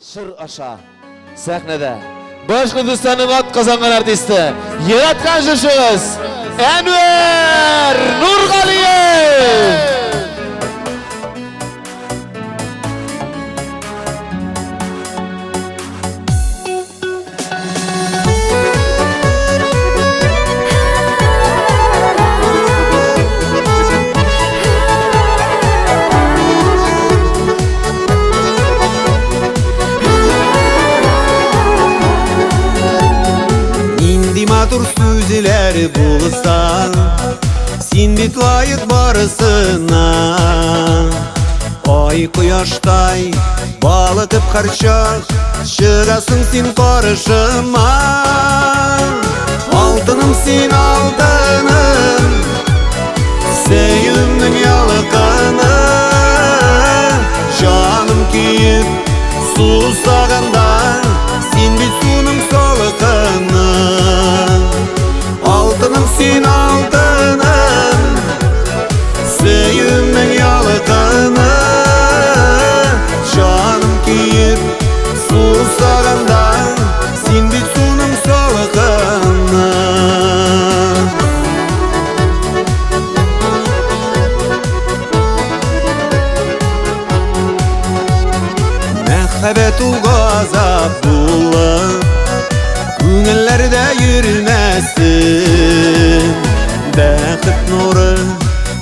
Шыр аша сәхнеде Башқұртстанның атқазанған артисті Яратқан жыршыңыз Әнуар Нұрғалиев. Матур сүзілер болыстан Сен бет лайық барысына Ай құяштай балытып қаршақ Шығасың сен қарышыма Алтыным сен алтыным Сәйімнің ялықаны Жаным күйіп сусағанда Сен бет суным солықаны Алтыным сен алтыным Сүйімнің ялықаны Жаным күйіп сусағанда Сен бет суным солықаны Мәхәббәт ул ғазап болып Күңіллерде жүрмәсін Бәқіт нұры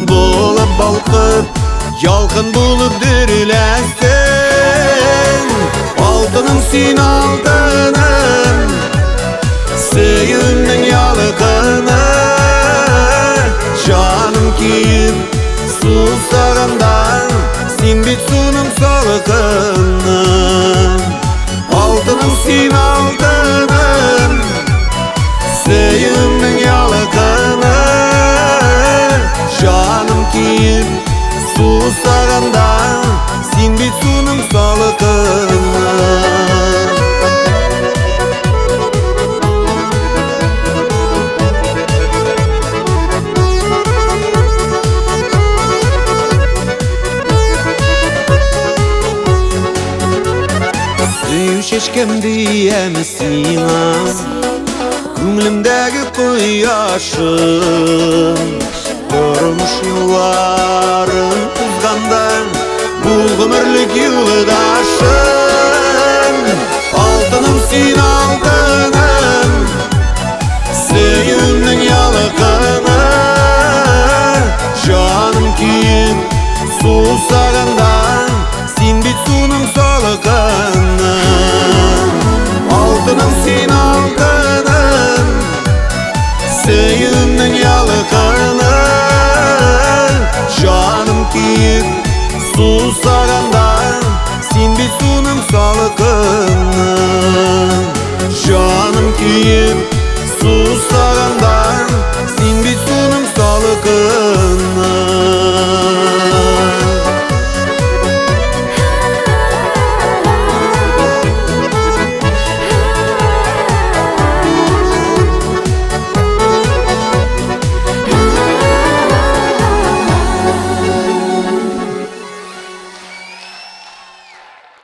болып балқып Ялқын болып дүрләсін Алтыным сен алтыным Сүйімнің ялықаны Жаным күйіп сусағанда Сен бет суным солықаны Алтыным сен алтыным Сүйімнің ялықаны Жаным күйіп сусағанда Сен бет суным солықаны Шешкемді емісіна Күңлімдегі құяшым Тұрмыш юларын ұзғанда Бұл ғұмірлік юлыдашым